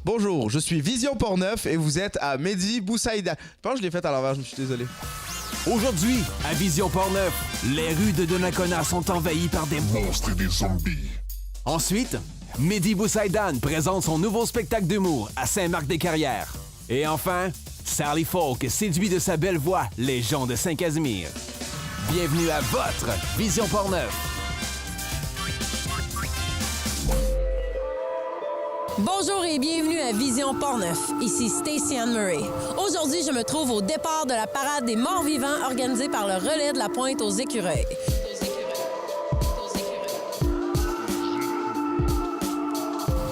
Bonjour, je suis Vision Portneuf et vous êtes à Mehdi Boussaïdan. Je pense que je l'ai fait à l'envers, je me suis désolé. Aujourd'hui, à Vision Portneuf, les rues de Donnacona sont envahies par des monstres et des zombies. Ensuite, Mehdi Boussaïdan présente son nouveau spectacle d'humour à Saint-Marc-des-Carrières. Et enfin, Sally Folk séduit de sa belle voix les gens de Saint-Casimir. Bienvenue à votre Vision Portneuf. Bonjour et bienvenue à Vision Portneuf. Ici Stacey Ann Murray. Aujourd'hui, je me trouve au départ de la parade des morts-vivants organisée par le Relais de la Pointe aux Écureuils.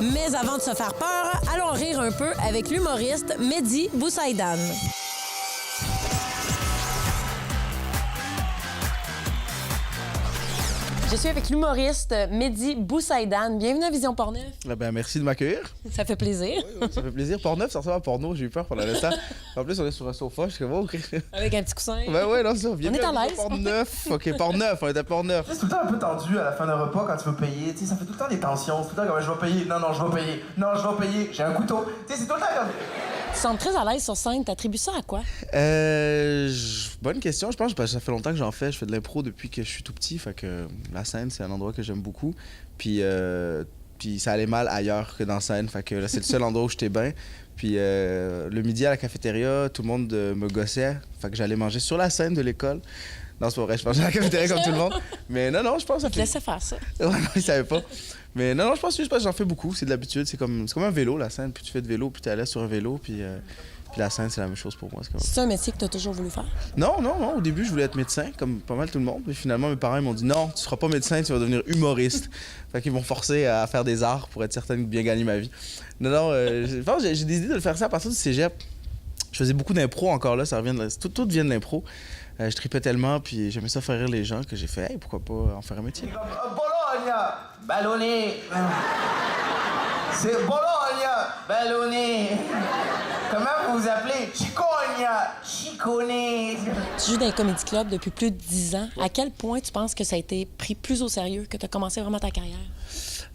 Mais avant de se faire peur, allons rire un peu avec l'humoriste Mehdi Boussaïdan. Je suis avec l'humoriste Mehdi Boussaïdan. Bienvenue à Vision Portneuf. Merci de m'accueillir. Ça fait plaisir. Oui, ça fait plaisir. Portneuf, ça ressemble à porno, j'ai eu peur pendant l'instant. En plus, on est sur un sofa, je suis comme, oh, OK. Avec un petit coussin. Ouais, non, ça. On est à l'aise. Portneuf. OK, Portneuf, on est à Portneuf. C'est tout le temps un peu tendu à la fin d'un repas quand tu veux payer. Tu sais, ça fait tout le temps des tensions. C'est tout le temps comme je vais payer. Non, je vais payer. Non, je vais payer. J'ai un couteau. Tu sais, c'est tout le temps comme. Tu sens très à l'aise sur scène. T'attribues ça à quoi? Bonne question. Je pense que ça fait longtemps que j'en fais. Je fais de l'impro depuis que je suis tout petit. Fait que la scène, c'est un endroit que j'aime beaucoup. Puis ça allait mal ailleurs que dans la scène. Fait que là, c'est le seul endroit où j'étais bien. Puis le midi à la cafétéria, tout le monde me gossait. Fait que j'allais manger sur la scène de l'école. Non, c'est pas vrai, je mangeais à la cafétéria comme tout le monde. Mais non, je pense que ça fait... Je laissais faire ça. Ouais, non, ils savaient pas. Mais non, je pense juste parce que j'en fais beaucoup. C'est de l'habitude. C'est comme un vélo, la scène. Puis tu fais de vélo, puis t'es à l'aise sur un vélo. Puis la scène, c'est la même chose pour moi. C'est un métier que t'as toujours voulu faire? Non. Au début, je voulais être médecin, comme pas mal tout le monde. Mais finalement, mes parents m'ont dit non, tu seras pas médecin, tu vas devenir humoriste. Fait qu'ils m'ont forcé à faire des arts pour être certain de bien gagner ma vie. Non, je pense que j'ai décidé de le faire ça à partir du cégep. Je faisais beaucoup d'impro encore là, ça revient tout vient de l'impro. Je tripais tellement, puis j'aimais ça faire rire les gens que j'ai fait, hey, pourquoi pas en faire un métier? Bologna, ballonné. C'est Bologna, ballonné. Comment vous vous appelez? Chicone. Tu joues dans les comédie clubs depuis plus de 10 ans. À quel point tu penses que ça a été pris plus au sérieux, que tu as commencé vraiment ta carrière?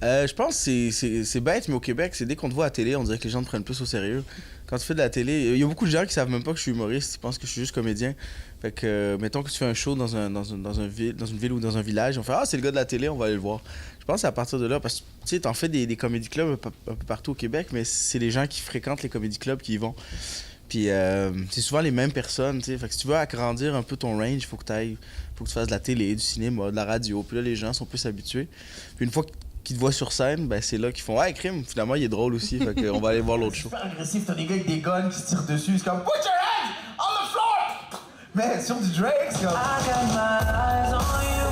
Je pense que c'est bête, mais au Québec, c'est dès qu'on te voit à la télé, on dirait que les gens te prennent plus au sérieux. Quand tu fais de la télé, il y a beaucoup de gens qui savent même pas que je suis humoriste, ils pensent que je suis juste comédien. Fait que, mettons que tu fais un show dans une ville ou dans un village, on fait « Ah, c'est le gars de la télé, on va aller le voir ». Je pense que c'est à partir de là, parce que tu sais, t'en fais des comédie clubs un peu partout au Québec, mais c'est les gens qui fréquentent les comédie clubs qui y vont. Puis c'est souvent les mêmes personnes, tu sais. Fait que si tu veux agrandir un peu ton range, faut que tu fasses de la télé, du cinéma, de la radio. Puis là, les gens sont plus habitués. Puis une fois qu'ils te voient sur scène, ben c'est là qu'ils font « Hey, crime, finalement, il est drôle aussi. » Fait qu'on va aller voir l'autre show. C'est super agressif, t'as des gars avec des guns qui se tirent dessus. C'est comme « Put your hands on the floor! » Mais sur du Drake, c'est comme... I got my eyes on you.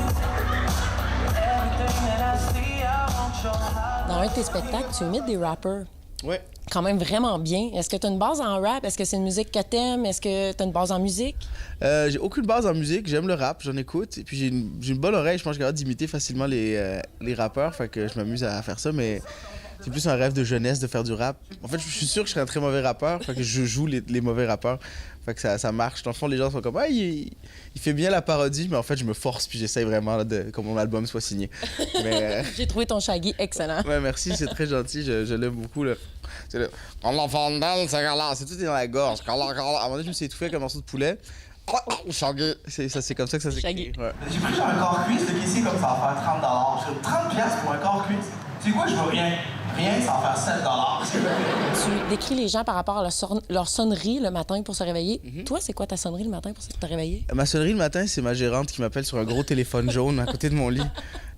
Everything that I see, I want your heart. Dans un de tes spectacles, tu imites des rappers. Ouais. Quand même vraiment bien. Est-ce que tu as une base en rap? Est-ce que c'est une musique que t'aimes? Est-ce que tu as une base en musique? J'ai aucune base en musique, j'aime le rap, j'en écoute. Et puis j'ai une bonne oreille, je pense que je suis capable d'imiter facilement les rappeurs, fait que je m'amuse à faire ça, mais c'est plus un rêve de jeunesse de faire du rap. En fait, je suis sûr que je serais un très mauvais rappeur, fait que je joue les mauvais rappeurs, fait que ça marche. Dans le fond, les gens sont comme « Ah, il fait bien la parodie », mais en fait, je me force puis j'essaye vraiment là, que mon album soit signé. Mais, J'ai trouvé ton shaggy excellent. Ouais, merci, c'est très gentil, je l'aime beaucoup. Là. C'est le... On l'enfant d'elle, c'est tout est dans la gorge. À un moment donné, je me suis étouffé avec un morceau de poulet. C'est comme ça que ça s'écrit. Ouais. J'ai pris genre un corps cuisse, le caissier comme ça va faire 30$. J'ai 30$ pour un corps cuisse. Tu sais quoi, je veux rien. Rien, ça va faire 7$. Tu décris les gens par rapport à leur sonnerie le matin pour se réveiller. Toi, c'est quoi ta sonnerie le matin pour te réveiller? Ma sonnerie le matin, c'est ma gérante qui m'appelle sur un gros téléphone jaune à côté de mon lit.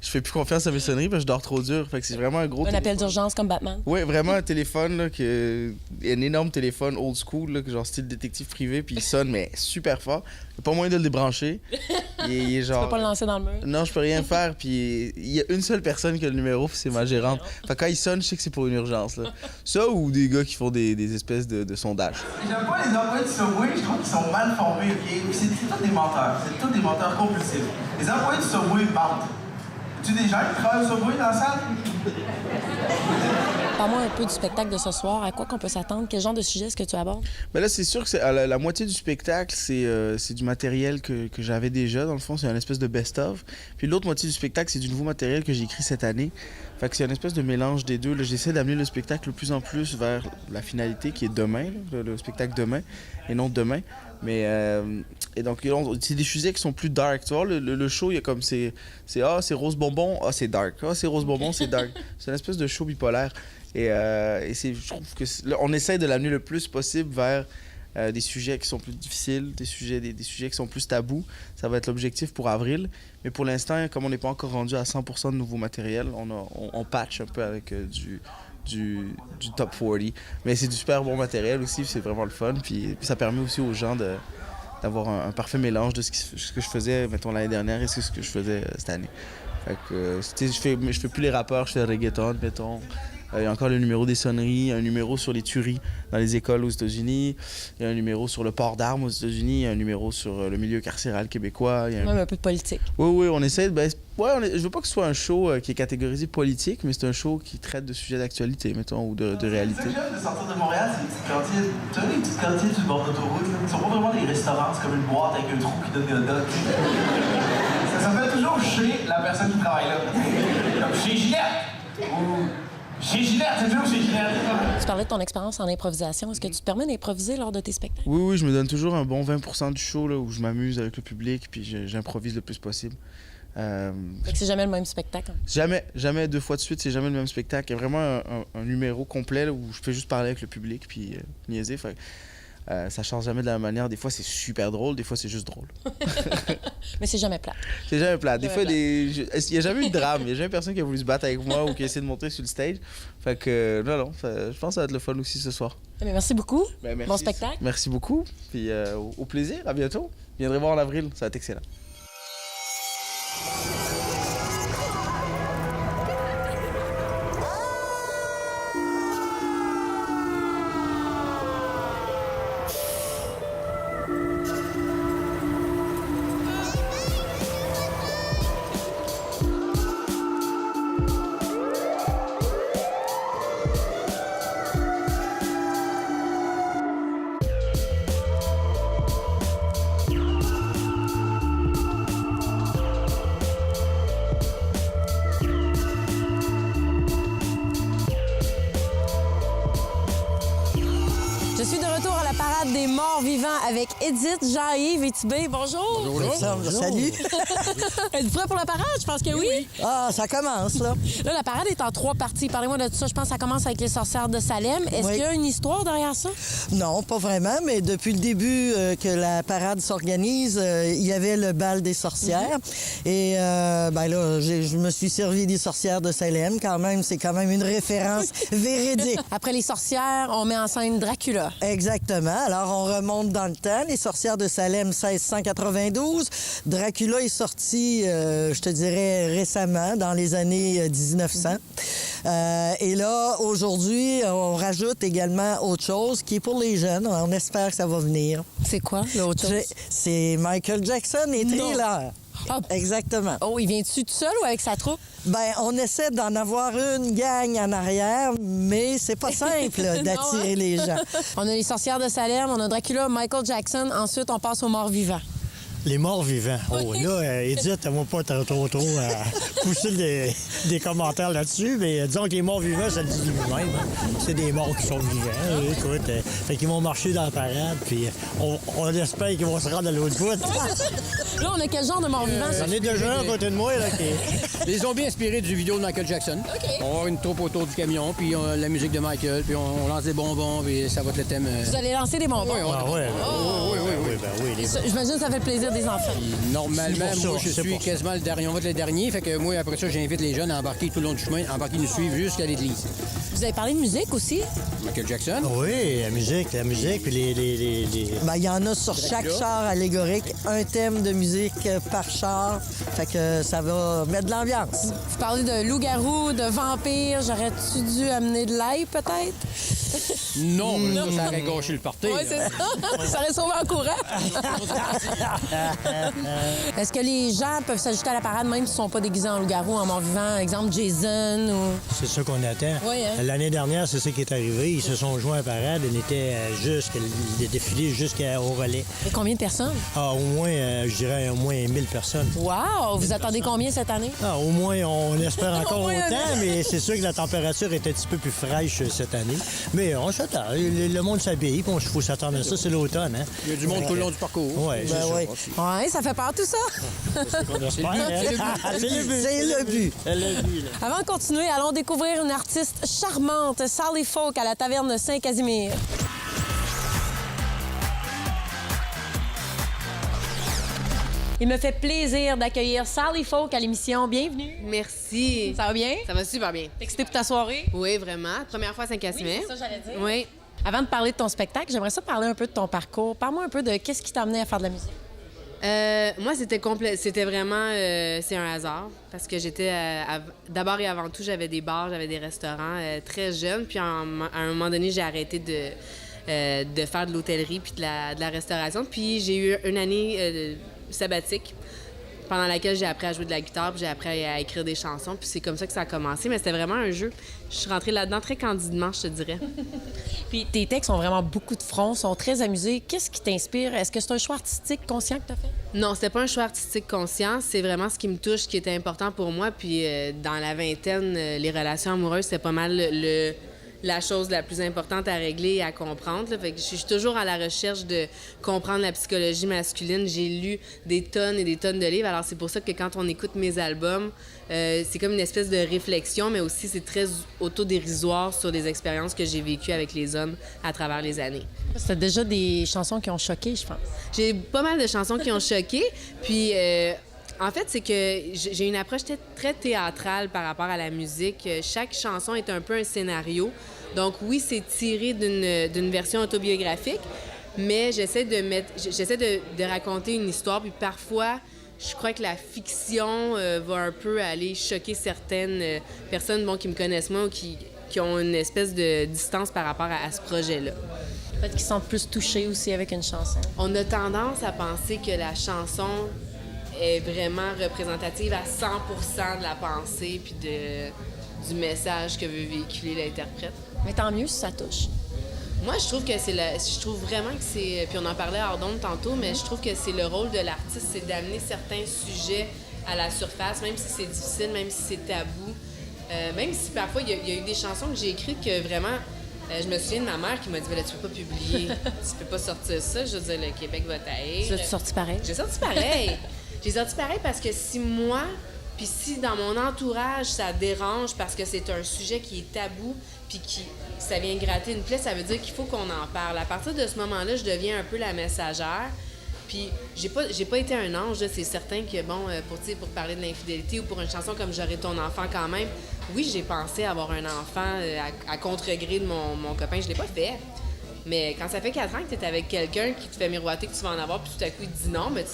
Je fais plus confiance à mes sonneries parce que je dors trop dur. Fait que c'est vraiment un gros Un appel d'urgence comme Batman? Oui, vraiment un téléphone, là, un énorme téléphone old school, là, genre style détective privé, puis il sonne, mais super fort. Il n'y a pas moyen de le débrancher. Il est genre... Tu peux pas le lancer dans le mur? Non, je peux rien faire, puis il y a une seule personne qui a le numéro, puis c'est ma gérante. Fait que quand il sonne, je sais que c'est pour une urgence. Là. Ça ou des gars qui font des espèces de sondages. J'aime pas les employés de Subway, je trouve qu'ils sont mal formés, ok? C'est tous des menteurs. C'est tous des menteurs compulsifs. Les employés de Subway mentent. Tu des gens qui travaillent sur bruit dans la salle? Parle-moi un peu du spectacle de ce soir. À quoi qu'on peut s'attendre? Quel genre de sujet est-ce que tu abordes? Ben là, c'est sûr que la moitié du spectacle, c'est du matériel que j'avais déjà. Dans le fond, c'est une espèce de best-of. Puis l'autre moitié du spectacle, c'est du nouveau matériel que j'ai écrit cette année. Fait que c'est une espèce de mélange des deux. Là, j'essaie d'amener le spectacle de plus en plus vers la finalité qui est demain, là, le spectacle demain, et non demain. Mais et donc c'est des sujets qui sont plus dark. Tu vois, le show, il y a comme c'est rose bonbon, c'est dark. C'est rose bonbon, c'est dark. C'est une espèce de show bipolaire. Et je trouve que là, on essaie de l'amener le plus possible vers des sujets qui sont plus difficiles, des sujets qui sont plus tabous. Ça va être l'objectif pour avril. Mais pour l'instant, comme on n'est pas encore rendu à 100% de nouveau matériel, on patch un peu avec du top 40. Mais c'est du super bon matériel aussi, c'est vraiment le fun. Puis ça permet aussi aux gens d'avoir un parfait mélange de ce que je faisais, mettons, l'année dernière et ce que je faisais cette année. Fait que, je fais plus les rappeurs, je fais le reggaeton, mettons. Il y a encore le numéro des sonneries, un numéro sur les tueries dans les écoles aux États-Unis, il y a un numéro sur le port d'armes aux États-Unis, il y a un numéro sur le milieu carcéral québécois. Même un peu de politique. Oui, on essaie de... je veux pas que ce soit un show qui est catégorisé politique, mais c'est un show qui traite de sujets d'actualité, mettons, ou de réalité. Ce que j'aime de sortir de Montréal, c'est les petites cantines. Tu vois, les petites cantines sur le bord d'autoroute, là, qui sont pas vraiment des restaurants, c'est comme une boîte avec un trou qui donne des hot dogs. Ça fait toujours chez la personne qui travaille là. Comme chez Gillette! Ou chez Gillette, c'est toujours chez Gillette. Tu parlais de ton expérience en improvisation. Est-ce que tu te permets d'improviser lors de tes spectacles? Oui, je me donne toujours un bon 20% du show là, où je m'amuse avec le public puis j'improvise le plus possible. Fait que c'est jamais le même spectacle. Jamais 2 fois de suite, c'est jamais le même spectacle. Il y a vraiment un numéro complet là, où je peux juste parler avec le public puis niaiser. Fait, ça change jamais de la même manière. Des fois, c'est super drôle, des fois, c'est juste drôle. Mais c'est jamais plat. C'est jamais plat. Des fois, il n'y a jamais eu de drame. Il n'y a jamais personne qui a voulu se battre avec moi ou qui a essayé de monter sur le stage. Fait que, non, je pense que ça va être le fun aussi ce soir. Mais merci beaucoup. Merci. Bon spectacle. Merci beaucoup. Puis au plaisir. À bientôt. Viendrez voir en avril. Ça va être excellent. Je suis de retour à la parade des morts vivants avec Édith, Jean-Yves et Tibé. Bonjour. Bonjour. Salut. Êtes-vous prêt pour la parade? Je pense que oui. Ah, ça commence, là. Là, la parade est en 3 parties. Parlez-moi de tout ça. Je pense que ça commence avec les sorcières de Salem. Est-ce qu'il y a une histoire derrière ça? Non, pas vraiment, mais depuis le début que la parade s'organise, il y avait le bal des sorcières. Et ben là, je me suis servi des sorcières de Salem. Quand même, c'est quand même une référence véridique. Après les sorcières, on met en scène Dracula. Exactement. Alors, on remonte dans le temps. Les sorcières de Salem, 1692. Dracula est sorti, je te dirais, récemment, dans les années 1900. Et là, aujourd'hui, on rajoute également autre chose qui est pour les jeunes. On espère que ça va venir. C'est quoi, l'autre chose? C'est Michael Jackson et Thriller. Ah. Exactement. Oh, il vient-tu tout seul ou avec sa troupe? Ben, on essaie d'en avoir une gang en arrière, mais c'est pas simple d'attirer les gens. On a les sorcières de Salem, on a Dracula, Michael Jackson. Ensuite, on passe aux morts vivants. Les morts vivants. Oh, là, Edith, elle va pas trop pousser des commentaires là-dessus, mais disons que les morts vivants, ça le dit lui-même. Hein. C'est des morts qui sont vivants. Écoute, fait qu'ils vont marcher dans la parade, puis on espère qu'ils vont se rendre à l'autre bout. Là, on a quel genre de morts vivants? J'en ai déjà à côté de moi, là, qui... Les zombies inspirés du vidéo de Michael Jackson. OK. On va avoir une troupe autour du camion, puis la musique de Michael, puis on lance des bonbons, puis ça va être le thème. Vous allez lancer des bonbons? Ah ouais. Oui. J'imagine que ça fait le plaisir des enfants. Puis, normalement, C'est pour ça, moi, je c'est suis pour ça. quasiment le dernier. On va être le dernier, fait que moi, après ça, j'invite les jeunes à embarquer tout le long du chemin, à embarquer nous suivre jusqu'à l'église. Vous avez parlé de musique aussi? Michael Jackson. Oui, la musique, puis les... Ben, il y en a sur chaque char allégorique, un thème de musique par char. Fait que ça va mettre de l'ambiance. Vous parlez de loup-garou, de vampire. J'aurais-tu dû amener de l'ail, peut-être? Non, mais ça aurait gâché le party. Oui, c'est ça. Ça aurait sauvé en courant. Est-ce que les gens peuvent s'ajouter à la parade même s'ils ne sont pas déguisés en loup-garou, en mort-vivant? Exemple, Jason ou... C'est ça qu'on attend. Oui, hein? L'année dernière, c'est ça qui est arrivé. Ils se sont joints à la parade. On était le défilé jusqu'au relais. Et combien de personnes? Au moins, je dirais au moins 1000 personnes. Wow! Vous attendez combien cette année? Au moins, on espère encore Au moins autant, mais c'est sûr que la température est un petit peu plus fraîche cette année. Mais on s'attend. Le monde s'habille, puis il faut s'attendre à ça. C'est l'automne, hein? Il y a du monde tout le long du parcours. Oui, c'est ça. Oui, ça fait peur tout ça. On espère, hein? C'est le but. C'est le but. C'est le but, là. Avant de continuer, allons découvrir une artiste charmante, Sally Folk, à la taverne Saint-Casimir. Il me fait plaisir d'accueillir Sally Folk à l'émission. Bienvenue. Merci. Ça va bien? Ça va super bien. Excité pour ta soirée? Oui, vraiment. Première fois à Saint-Casimir. Oui, c'est ça, j'allais dire. Oui. Avant de parler de ton spectacle, j'aimerais ça parler un peu de ton parcours. Parle-moi un peu de qu'est-ce qui t'a amené à faire de la musique. Moi, c'était vraiment... c'est un hasard. Parce que j'étais... d'abord et avant tout, j'avais des bars, j'avais des restaurants très jeunes. Puis à un moment donné, j'ai arrêté de faire de l'hôtellerie puis de la restauration. Puis j'ai eu une année sabbatique pendant laquelle j'ai appris à jouer de la guitare, puis j'ai appris à écrire des chansons, puis c'est comme ça que ça a commencé. Mais c'était vraiment un jeu. Je suis rentrée là-dedans très candidement, je te dirais. Puis tes textes ont vraiment beaucoup de front, sont très amusés. Qu'est-ce qui t'inspire? Est-ce que c'est un choix artistique conscient que tu as fait? Non, c'était pas un choix artistique conscient. C'est vraiment ce qui me touche, qui était important pour moi. Puis dans la vingtaine, les relations amoureuses, c'était pas mal la chose la plus importante à régler et à comprendre. Là. Fait que je suis toujours à la recherche de comprendre la psychologie masculine. J'ai lu des tonnes et des tonnes de livres. Alors c'est pour ça que quand on écoute mes albums, c'est comme une espèce de réflexion, mais aussi c'est très autodérisoire sur des expériences que j'ai vécues avec les hommes à travers les années. C'était déjà des chansons qui ont choqué, je pense. J'ai pas mal de chansons qui ont choqué. Puis... en fait, c'est que j'ai une approche très théâtrale par rapport à la musique. Chaque chanson est un peu un scénario. Donc oui, c'est tiré d'une version autobiographique, mais j'essaie de raconter une histoire. Puis parfois, je crois que la fiction va un peu aller choquer certaines personnes qui me connaissent moins ou qui ont une espèce de distance par rapport à ce projet-là. Peut-être qu'ils sont plus touchés aussi avec une chanson. On a tendance à penser que la chanson est vraiment représentative à 100% de la pensée puis du message que veut véhiculer l'interprète. Mais tant mieux si ça touche. Moi, je trouve que je trouve vraiment que c'est... Puis on en parlait hors d'onde tantôt, mais je trouve que c'est le rôle de l'artiste, c'est d'amener certains sujets à la surface, même si c'est difficile, même si c'est tabou. Même si parfois, il y a eu des chansons que j'ai écrites que vraiment... je me souviens de ma mère qui m'a dit « tu peux pas publier, tu peux pas sortir ça. » Je veux dire, le Québec va t'haïr. Tu l'as sorti pareil? J'ai sorti pareil. J'ai sorti pareil parce que si moi, puis si dans mon entourage, ça dérange parce que c'est un sujet qui est tabou, puis ça vient gratter une plaie, ça veut dire qu'il faut qu'on en parle. À partir de ce moment-là, je deviens un peu la messagère. Puis j'ai pas été un ange, là. C'est certain que, bon, pour parler de l'infidélité ou pour une chanson comme « J'aurai ton enfant quand même », oui, j'ai pensé avoir un enfant à contre-gré de mon copain. Je l'ai pas fait. Mais quand ça fait 4 ans que tu es avec quelqu'un qui te fait miroiter que tu vas en avoir, puis tout à coup, il te dit non, mais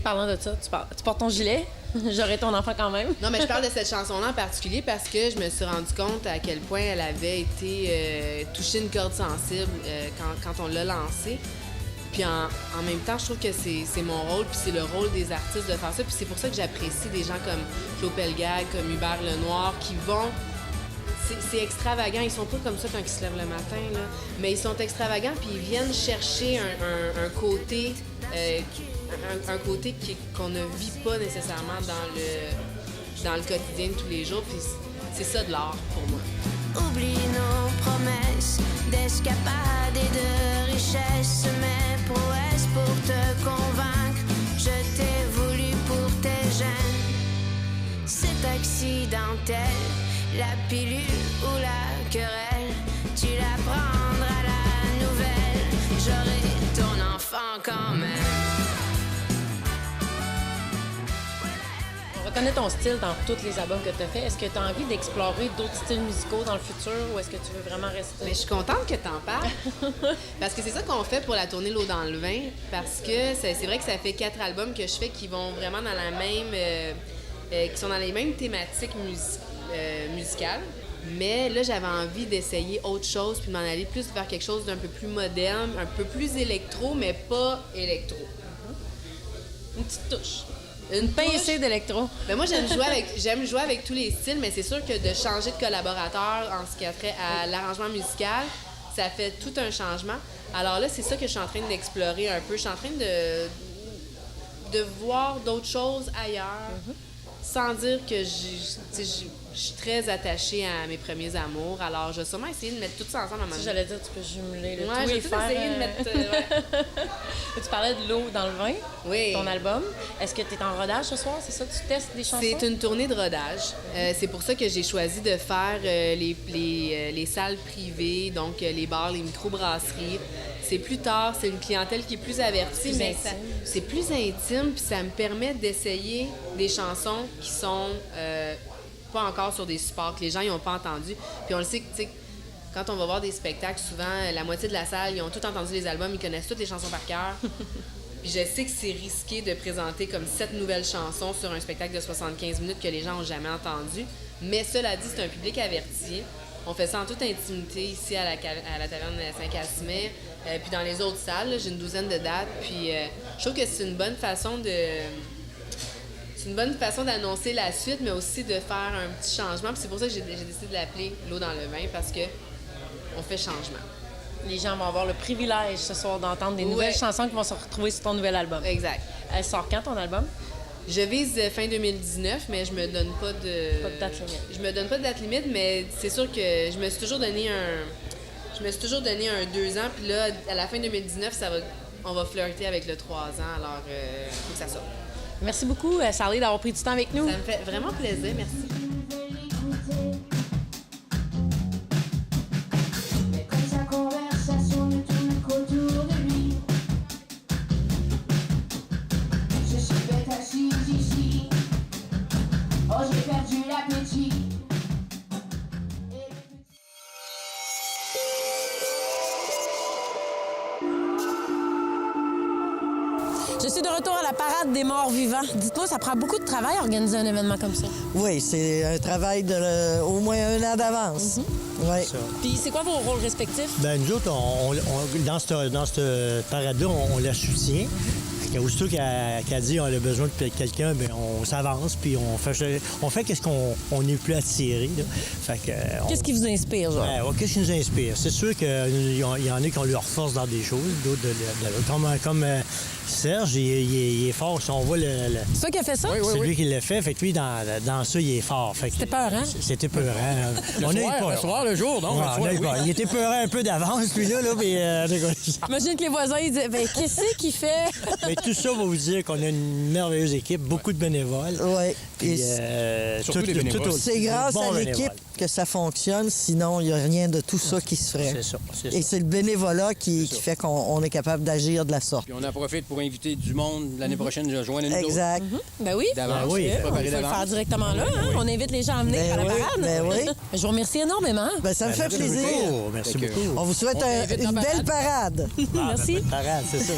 Parlant de ça, tu portes ton gilet? J'aurai ton enfant quand même. Non, mais je parle de cette chanson-là en particulier parce que je me suis rendu compte à quel point elle avait été toucher une corde sensible quand on l'a lancée. Puis en même temps, je trouve que c'est mon rôle, puis c'est le rôle des artistes de faire ça. Puis c'est pour ça que j'apprécie des gens comme Claude Pelgag, comme Hubert Lenoir, qui vont... C'est extravagant. Ils sont pas comme ça quand ils se lèvent le matin, là. Mais ils sont extravagants, puis ils viennent chercher un côté... un côté qu'on ne vit pas nécessairement dans le quotidien de tous les jours. Puis c'est ça de l'art pour moi. Oublie nos promesses d'escapade et de richesse, mes prouesses pour te convaincre. Je t'ai voulu pour tes gènes. C'est accidentel, la pilule ou la querelle. Tu la prendras la nouvelle. J'aurai ton enfant quand même. On reconnaît ton style dans tous les albums que tu as fait. Est-ce que tu as envie d'explorer d'autres styles musicaux dans le futur ou est-ce que tu veux vraiment rester? Mais je suis contente que tu en parles. Parce que c'est ça qu'on fait pour la tournée L'eau dans le vin. Parce que c'est vrai que ça fait 4 albums que je fais qui vont vraiment dans la même... qui sont dans les mêmes thématiques musicales. Mais là, j'avais envie d'essayer autre chose, puis de m'en aller plus vers quelque chose d'un peu plus moderne, un peu plus électro, mais pas électro. Une petite touche. Une pincée d'électro. Ben moi, j'aime jouer avec tous les styles, mais c'est sûr que de changer de collaborateur en ce qui a trait à l'arrangement musical, ça fait tout un changement. Alors là, c'est ça que je suis en train d'explorer un peu. Je suis en train de voir d'autres choses ailleurs, sans dire que je suis très attachée à mes premiers amours. Alors, je vais sûrement essayer de mettre tout ça ensemble à un moment donné. J'allais dire, tu peux jumeler le tout je vais et faire... essayer de mettre... Tu parlais de l'eau dans le vin, Oui. ton album. Est-ce que tu es en rodage ce soir? C'est ça? Tu testes des chansons? C'est une tournée de rodage. C'est pour ça que j'ai choisi de faire les salles privées, donc les bars, les microbrasseries. C'est plus tard, c'est une clientèle qui est plus avertie, mais c'est plus intime, puis ça me permet d'essayer des chansons qui sont pas encore sur des supports, que les gens n'ont pas entendu. Puis on le sait que, tu sais, quand on va voir des spectacles, souvent, la moitié de la salle, ils ont tout entendu les albums, ils connaissent toutes les chansons par cœur. Puis je sais que c'est risqué de présenter comme 7 nouvelles chansons sur un spectacle de 75 minutes que les gens n'ont jamais entendu. Mais cela dit, c'est un public averti. On fait ça en toute intimité ici à la taverne Saint-Casimir. Puis dans les autres salles, j'ai une douzaine de dates. Puis je trouve que c'est une bonne façon d'annoncer la suite, mais aussi de faire un petit changement. Puis c'est pour ça que j'ai décidé de l'appeler L'eau dans le vin, parce que on fait changement. Les gens vont avoir le privilège ce soir d'entendre des nouvelles chansons qui vont se retrouver sur ton nouvel album. Exact. Elle sort quand, ton album? Je vise fin 2019, mais je me donne pas de... Pas de date limite. Je me donne pas de date limite, mais c'est sûr que je me suis toujours donné un 2 ans, puis là, à la fin 2019, on va flirter avec le 3 ans, alors il faut que ça sorte. Merci beaucoup, Sally, d'avoir pris du temps avec nous. Ça me fait vraiment plaisir, merci. Je suis de retour à la parade des morts vivants. Dites-moi, ça prend beaucoup de travail à organiser un événement comme ça? Oui, c'est un travail de au moins 1 an d'avance. Ouais. Puis c'est quoi vos rôles respectifs? Ben nous autres, dans cette parade-là, on la soutient. Aussitôt qu'elle dit qu'on a besoin de quelqu'un, bien, on s'avance puis on fait qu'est-ce qu'on n'est plus attiré. Qu'est-ce qui vous inspire, genre? Qu'est-ce qui nous inspire? C'est sûr qu'il y en a qui ont leur force dans des choses, d'autres comme Serge, il est fort. Si on voit c'est toi qui as fait ça? Oui. C'est lui qui l'a fait. Fait que lui, dans ça, il est fort. C'était peurant? C'était peurant. Le soir, le jour, non? Il était peurant un peu d'avance, puis là, Imagine que les voisins, ils disaient, ben, qu'est-ce qu'il fait? Mais tout ça va vous dire qu'on a une merveilleuse équipe, beaucoup de bénévoles. Oui. Surtout les bénévoles. C'est grâce à l'équipe que ça fonctionne, sinon il n'y a rien de tout ça qui se ferait. C'est ça. Et c'est le bénévolat qui fait qu'on est capable d'agir de la sorte. Puis on en profite pour inviter du monde l'année prochaine de joindre nous. Exact. Ben oui. D'avance. On peut le faire directement là. Hein? On invite les gens à venir à la parade. Ben oui. Je vous remercie énormément. Ben, ça me fait plaisir. Merci beaucoup. On vous souhaite une belle parade. Merci. Parade, c'est ça.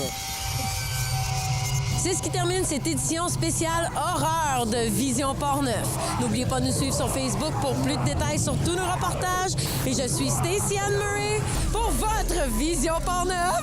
C'est ce qui termine cette édition spéciale horreur de Vision Portneuf. N'oubliez pas de nous suivre sur Facebook pour plus de détails sur tous nos reportages. Et je suis Stacey Anne Murray pour votre Vision Portneuf.